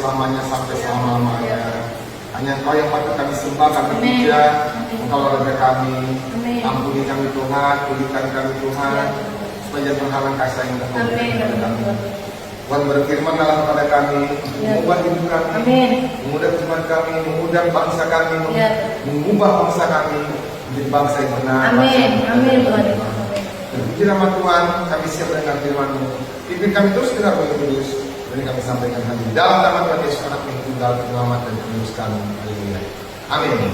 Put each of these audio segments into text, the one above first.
selamanya sampai selama-lamanya. Hanya Engkau yang patut kami sembah, kami puja. Engkau Raja kami. Ampuni kami Tuhan, pulihkan kami Tuhan, supaya jangan menghalang kasih yang Engkau berikan kepada kami. Tuhan berfirman dalam kepada kami, mengubah hidup kami, mengubah firman kami, mengubah bangsa kami, mengubah bangsa kami menjadi bangsa yang benar. Amin. Puji nama Tuhan, kami siap dengan firman-Mu. Pimpin kami terus dengan Roh Kudus. Ini kami sampaikan hari ini dalam nama Tuhan Yesus Anak yang tunggal penyelamat dan penebus kami. Haleluya. Amin.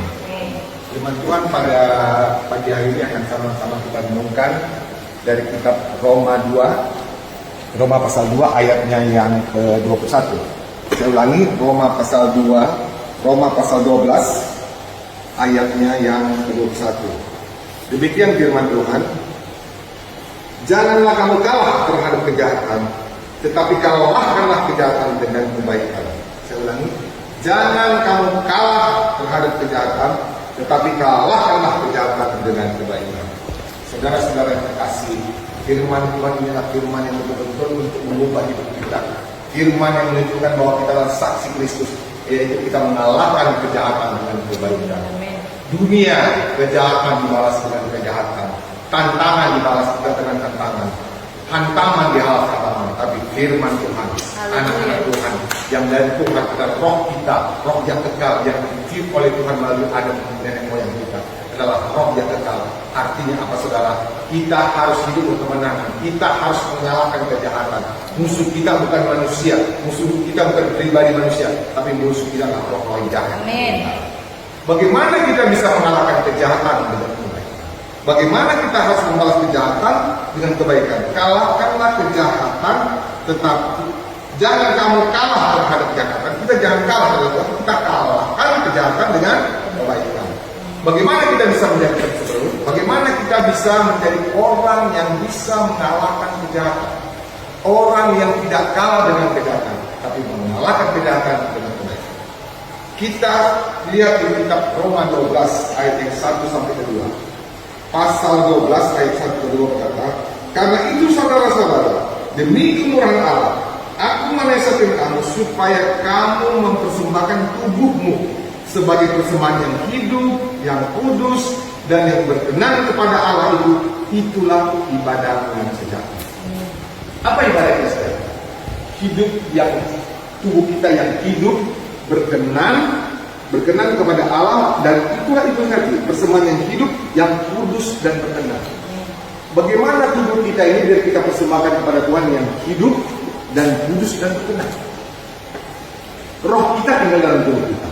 Firman Tuhan pada pagi hari ini akan sama-sama kita renungkan dari kitab Roma 2, Roma pasal 2 ayatnya yang ke-21. Saya ulangi, Roma pasal 2, Roma pasal 12 ayatnya yang ke-21. Demikian firman Tuhan. Janganlah kamu kalah terhadap kejahatan, tetapi kalahkanlah kejahatan dengan kebaikan. Saya ulangi, jangan kamu kalah terhadap kejahatan, tetapi kalahkanlah kejahatan dengan kebaikan. Saudara-saudara yang terkasih, firman Tuhan inilah firman yang betul-betul untuk mengubah hidup kita. Firman yang menunjukkan bahwa kita adalah saksi Kristus, yaitu kita mengalahkan kejahatan dengan kebaikan. Dunia, kejahatan dibalas dengan kejahatan. Tantangan dibalas kita dengan tantangan. Hantaman dibalas hantaman. Tapi firman Tuhan, anak-anak Tuhan, yang dari Tuhan kita, roh yang kekal, yang diciptakan oleh Tuhan melalui Adam nenek moyang kita, adalah roh yang kekal. Artinya apa saudara? Kita harus hidup berkemenangan. Kita harus mengalahkan kejahatan. Musuh kita bukan manusia. Musuh kita bukan pribadi manusia. Tapi musuh kita adalah roh yang jahat. Amin. Bagaimana kita bisa mengalahkan kejahatan dengan kebaikan? Bagaimana kita harus membalas kejahatan dengan kebaikan? Kalahkanlah kejahatan, tetapi jangan kamu kalah terhadap kejahatan. Kita jangan kalah terhadap kejahatan, kita kalahkan kejahatan dengan kebaikan. Bagaimana kita bisa menjadi seperti? Bagaimana kita bisa menjadi orang yang bisa mengalahkan kejahatan? Orang yang tidak kalah dengan kejahatan, tapi mengalahkan kejahatan dengan kebaikan. Kita lihat di kitab Roma 12 ayat yang 1 sampai 2. Pasal 12 ayat 1 2 berkata, karena itu saudara-saudara, demi kemurahan Allah, aku menasihatkan kamu supaya kamu mempersembahkan tubuhmu sebagai persembahan yang hidup, yang kudus, dan yang berkenan kepada Allah itu. Itulah ibadah yang sejati. Apa ibadah yang sejati? Hidup yang, tubuh kita yang hidup, berkenan kepada Allah, dan itulah itu tadi persembahan yang hidup, yang kudus dan berkenan. Bagaimana tubuh kita ini biar kita persembahkan kepada Tuhan yang hidup dan kudus dan berkenan? Roh kita tinggal dalam tubuh kita.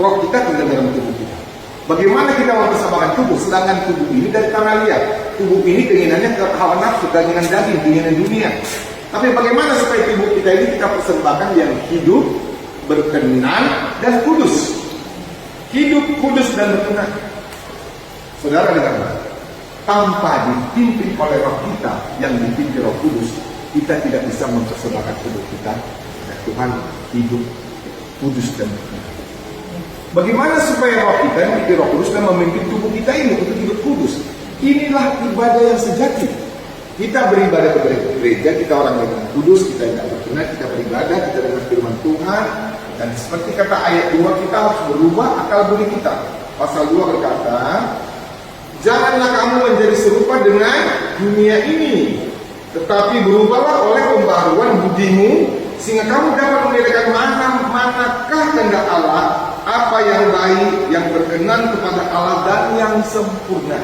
Roh kita tinggal dalam tubuh kita. Bagaimana kita mempersembahkan tubuh? Sedangkan tubuh ini dari tanah liat. Tubuh ini keinginannya ke hawa nafsu, keinginan daging, keinginan dunia. Tapi bagaimana supaya tubuh kita ini kita persembahkan yang hidup, berkenan dan kudus? Hidup, kudus, dan berkenan. Saudara dengar, tanpa dipimpin oleh roh kita yang dipimpin roh kudus, kita tidak bisa mempersembahkan tubuh kita kepada Tuhan hidup, kudus, dan berkenan. Bagaimana supaya roh kita yang dipimpin roh kudus dan memimpin tubuh kita ini untuk hidup kudus? Inilah ibadah yang sejati. Kita beribadah kepada gereja, kita orang yang kudus, kita tidak berkenan, kita beribadah, kita dengar firman Tuhan. Dan seperti kata ayat 2, kita harus berubah akal budi kita. Pasal 2 berkata, janganlah kamu menjadi serupa dengan dunia ini, tetapi berubahlah oleh pembaharuan budimu, sehingga kamu dapat membedakan manakah kehendak Allah, apa yang baik, yang berkenan kepada Allah, dan yang sempurna.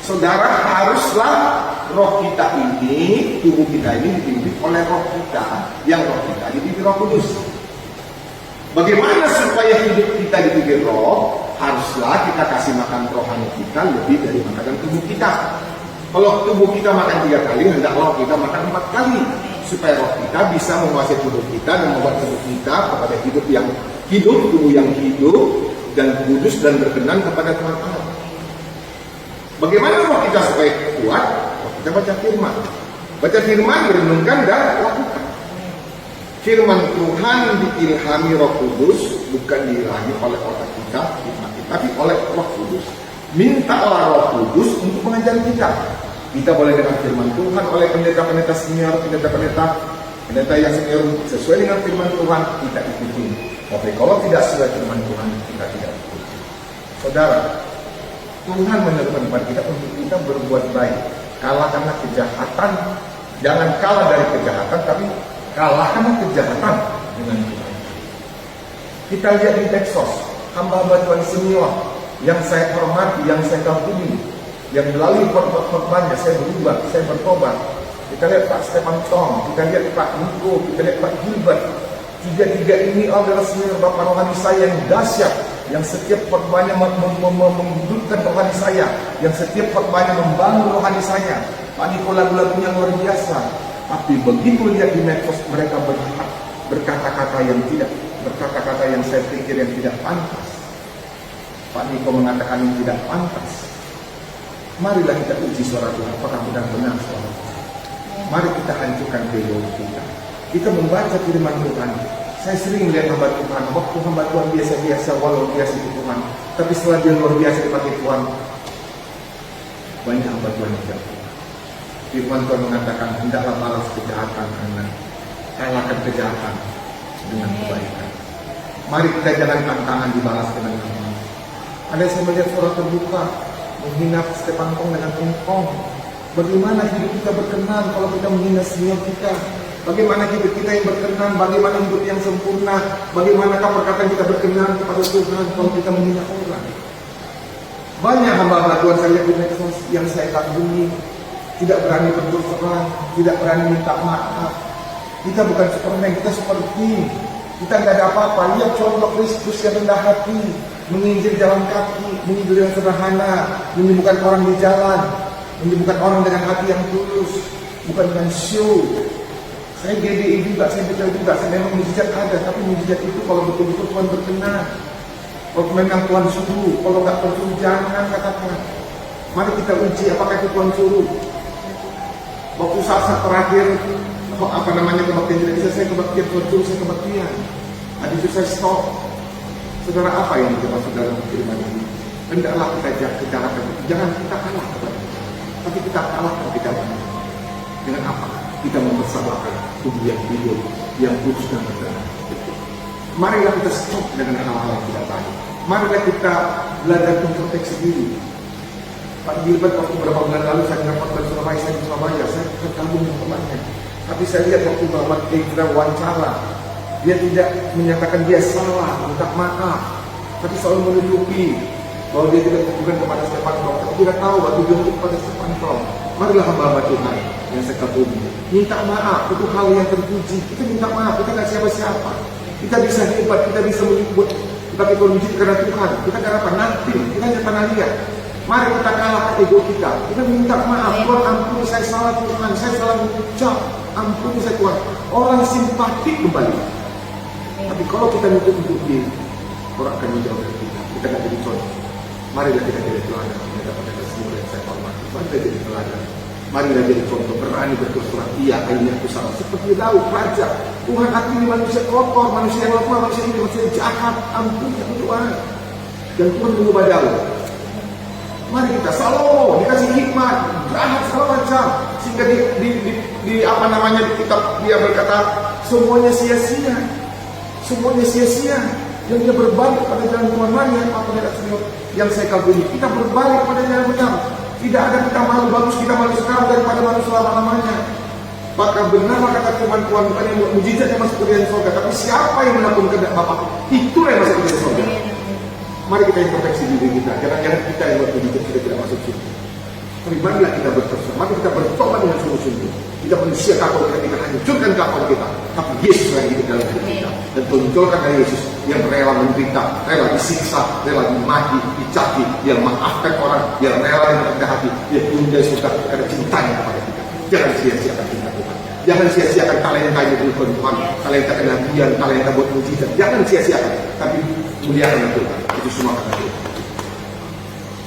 Saudara, haruslah roh kita ini, tubuh kita ini dipimpin oleh roh kita, yang roh kita dipimpin roh kudus. Bagaimana supaya hidup kita dipimpin roh? Haruslah kita kasih makan rohani kita lebih dari makanan tubuh kita. Kalau tubuh kita makan 3 kali, hendaklah roh kita makan 4 kali. Supaya roh kita bisa menguasai tubuh kita dan membuat tubuh kita kepada hidup yang hidup, tubuh yang hidup, dan kudus dan berkenan kepada Tuhan Allah. Bagaimana roh kita supaya kuat? Kita baca firman. Baca firman, merenungkan, dan lakukan. Firman Tuhan diilhami Roh Kudus, bukan diilhami oleh otak kita, tapi oleh Roh Kudus. Mintalah Roh Kudus untuk mengajar kita. Kita boleh dengar firman Tuhan oleh pendeta-pendeta senior, pendeta-pendeta Pendeta yang senior sesuai dengan firman Tuhan kita ikuti. Tapi kalau tidak sesuai firman Tuhan kita tidak ikuti. Saudara, Tuhan menyerukan kepada kita untuk kita berbuat baik. Kalahkanlah kejahatan. Jangan kalah dari kejahatan, tapi kalahkanlah kejahatan dengan Tuhan. Kita lihat di Texas, hamba-hamba Tuhan senior yang saya hormati, yang saya kagumi, yang melalui korban-korbannya saya berubah, saya bertobat. Kita lihat Pak Stefan Tong, kita lihat Pak Niko, kita lihat Pak Gilbert. Tiga-tiga ini adalah senior Bapak rohani saya yang dahsyat, yang setiap korbannya menghidupkan rohani saya, yang setiap korbannya membangun rohani saya. Pak Niko lagu-lagunya luar biasa, tapi begitu lihat di medsos mereka berkata-kata yang saya pikir yang tidak pantas. Pak Niko mengatakan yang tidak pantas. Marilah kita uji suara Tuhan, apakah benar-benar suara Tuhan. Mari kita hancurkan teologi kita. Kita membaca firman Tuhan. Saya sering melihat hamba Tuhan, waktu hamba Tuhan biasa-biasa, walau biasa itu Tuhan, tapi setelah dia luar biasa dipakai Tuhan, banyak hamba Tuhan yang jatuh. Firman Tuhan mengatakan, hendaklah balas kejahatan, karena kalahkan kejahatan dengan kebaikan. Mari kita jangan tantangan dibalas dengan tantangan. Ada saya melihat suara terbuka menghina Stefan Tong dengan engkong. Bagaimana hidup kita berkenan kalau kita menghina senior kita? Bagaimana hidup kita yang berkenan? Bagaimana hidup yang sempurna? Bagaimanakah perkataan kita berkenan kepada Tuhan kalau kita menghina orang? Banyak hamba-hamba Tuhan saya lihat di medsos yang saya kagumi, tidak berani berterus terang, tidak berani minta maaf. Kita bukan Superman, kita seperti kita nggak ada apa-apa. Lihat contoh Kristus yang rendah hati, menginjil jalan kaki, menginjil yang sederhana, menyembuhkan orang di jalan, menyembuhkan orang dengan hati yang tulus, bukan dengan show. Saya GDI juga, saya betul juga, saya memang mujizat ada, tapi mujizat itu kalau betul-betul Tuhan berkenan, kalau memang Tuhan suruh, kalau nggak Tuhan suruh jangan katakan. Mari kita uji apakah itu Tuhan suruh. Waktu saat terakhir kebaktian tidak bisa, saya kebaktian Tuhan suruh, saya kebaktian. Habis itu saya stop. Saudara, apa yang kita saudara firman ini? Hendaklah kita kejahatan, jangan kita kalah kepada kita, tapi kita kalah kepada kita. Dengan apa? Kita mempersamakan tubuh yang hidup, yang kudus dan benar. Marilah kita stop dengan hal-hal yang tidak baik. Marilah kita belajar introspeksi diri. Pak Gilbert waktu beberapa bulan lalu saya mendapatkan Surabaya, saya di Surabaya, saya terkagum dengan temannya. Tapi saya lihat waktu Muhammad Indra wawancara, dia tidak menyatakan dia salah, minta maaf, tapi selalu menutupi bahwa dia tidak tujukan kepada Stefan Tong. Tapi tidak tahu bahwa tujuan itu kepada Stefan Tong. Marilah hamba-hamba Tuhan yang saya kagumi, minta maaf, itu hal yang terpuji. Kita minta maaf, kita nggak siapa-siapa. Kita bisa hebat, kita bisa menyebut, tapi kalau uji karena Tuhan, kita nggak apa nanti, kita hanya pernah lihat. Mari kita kalah ego kita. Kita minta maaf, Tuhan ampuni saya salah Tuhan, saya salah mengucap, ampuni saya Tuhan. Orang simpatik kembali. Tapi kalau kita nutup diri, orang akan menjauh dari kita. Kita nggak jadi contoh. Marilah kita jadi teladan. Kita dapat semua yang saya hormati. Marilah jadi teladan. Marilah jadi contoh, berani berterus terang. Iya, akhirnya aku salah. Seperti Daud, raja. Tuhan, aku ini manusia kotor, manusia yang lemah, manusia ini manusia jahat. Ampuni aku Tuhan. Dan Tuhan mengubah Daud. Mari kita Salomo dikasih hikmat, jahat segala macam, sehingga di apa namanya di kitab dia berkata semuanya sia-sia, semuanya sia-sia. Yang dia berbalik pada jalan Tuhan. Mari apa yang saya kagumi, kita berbalik pada jalan benar. Tidak ada kita malu bagus, kita malu sekarang daripada malu selama-lamanya. Maka benar kata Tuhan bukan yang mujizat yang masuk ke dalam surga, tapi siapa yang melakukan kehendak Bapa, itulah yang masuk ke dalam surga. Mari kita introspeksi diri kita. Jangan-jangan kita yang berpikir kita tidak masuk surga. Tapi marilah kita bertobat. Mari kita bertobat dengan sungguh-sungguh. Kita manusia kapal kita hancurkan kapal kita. Tapi Yesus yang hidup dalam hidup kita. Dan tunjukkan dari Yesus yang rela menderita, rela disiksa, rela dimati, dicaci, yang memaafkan orang, yang rela dengan rendah hati, yang tunda surga karena cintanya kepada kita. Jangan sia-siakan cinta Tuhan. Jangan sia-siakan talenta yang diberikan Tuhan, talenta kenabian, talenta buat mujizat. Jangan sia-siakan, tapi muliakan Tuhan. Itu semua kata Tuhan.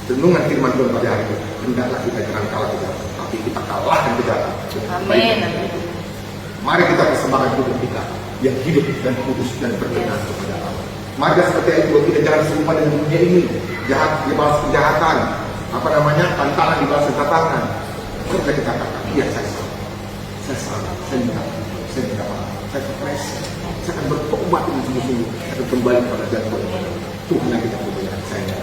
Renungan firman Tuhan pada hari ini. Hendaklah kita jangan kalah kejahatan, tapi kita kalahkan kejahatan. Amin. Mari kita persembahkan hidup kita yang hidup dan kudus dan berkenan kepada Allah. Mari seperti itu kita jangan serupa dengan dunia ini. Jahat dibalas kejahatan, apa namanya, tantangan dibalas tantangan. Kita katakan, iya saya salah, saya minta maaf. saya depresi, saya akan bertobat dengan sungguh-sungguh, saya akan kembali kepada jalan Tuhan yang kita percaya. Saya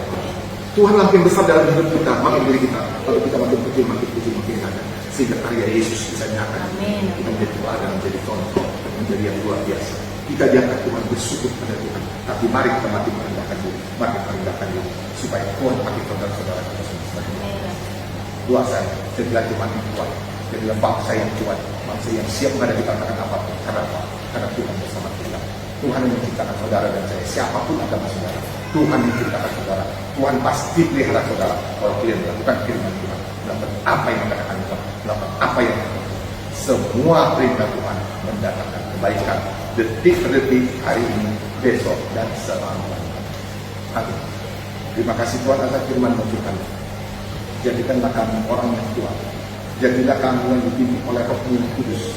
Tuhan makin besar dalam hidup kita, makin diri kita, lalu kita makin kecil, makin ada, sehingga karya Yesus bisa nyata. Kita menjadi teladan, menjadi contoh, menjadi yang luar biasa. Kita diangkat Tuhan, bersyukur pada Tuhan. Tapi mari kita makin merendahkan diri, makin merendahkan diri, supaya Tuhan makin saudara-saudara kita semua. Doa saya, jadilah Tuhan yang kuat, jadilah bangsa yang kuat, bangsa yang siap menghadapi tantangan apapun. Karena apa? Karena Tuhan bersama kita. Tuhan yang menciptakan saudara dan saya, siapapun agama saudara, Tuhan menciptakan saudara. Tuhan pasti pelihara saudara kalau kalian melakukan firman Tuhan, melakukan apa yang dikatakan Tuhan, melakukan apa yang semua perintah Tuhan mendatangkan kebaikan detik per detik, hari ini, besok, dan selamanya. Amin. Terima kasih Tuhan atas firman Tuhan. Jadikanlah kami orang yang kuat. Jadilah kami yang dipimpin oleh Roh yang Kudus.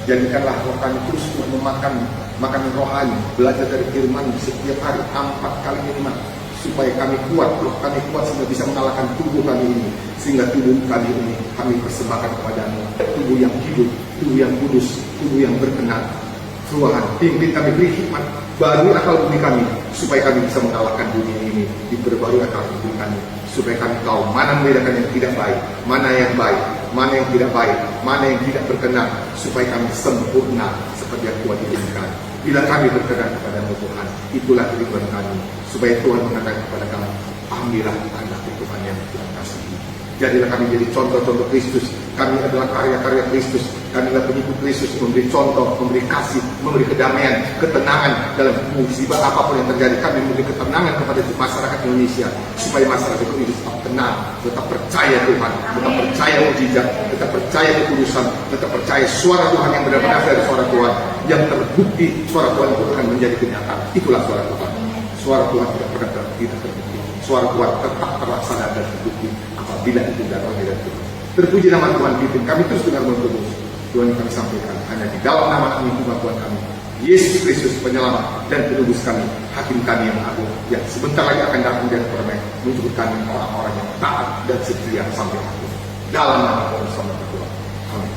Jadikanlah roh kami terus Tuhan memakan makanan rohani, belajar dari firman setiap hari 4 kali minimal, supaya kami kuat, roh kami kuat sehingga bisa mengalahkan tubuh kami ini, sehingga tubuh kami ini kami persembahkan kepadamu, tubuh yang hidup, tubuh yang kudus, tubuh yang berkenan. Tuhan, pimpin kami, beri hikmat, baru akal budi kami, supaya kami bisa mengalahkan dunia ini, diperbarui akal budi kami, supaya kami tahu mana membedakan yang tidak baik, mana yang baik, mana yang tidak baik, mana yang tidak berkenan, supaya kami sempurna seperti yang Tuhan inginkan. Bila kami berkenan kepada Tuhan, itulah tujuan kami, supaya Tuhan mengatakan kepada kami, ambillah anak Tuhan yang Tuhan kasihi. Jadilah kami jadi contoh-contoh Kristus. Kami adalah karya-karya Kristus. Kami adalah pengikut Kristus, memberi contoh, memberi kasih, memberi kedamaian, ketenangan dalam musibah apapun yang terjadi. Kami memberi ketenangan kepada masyarakat Indonesia, supaya masyarakat ini tetap tenang, tetap percaya Tuhan, tetap percaya mukjizat, tetap percaya kekudusan, tetap percaya suara Tuhan yang benar-benar dari suara Tuhan, yang terbukti suara Tuhan itu akan menjadi kenyataan. Itulah suara Tuhan. Suara Tuhan tidak pernah tidak terbukti. Suara Tuhan tetap terlaksana dan terbukti apabila itu datang dari Tuhan. Terpuji nama Tuhan, pimpin kami terus dengan berdoa. Tuhan yang kami sampaikan hanya di dalam nama kami, Tuhan kami, Yesus Kristus penyelamat dan penebus kami, hakim kami yang agung, yang sebentar lagi akan datang dan permai menjemput kami orang-orang yang taat dan setia sampai akhir. Dalam nama Tuhan sama Tuhan. Amin.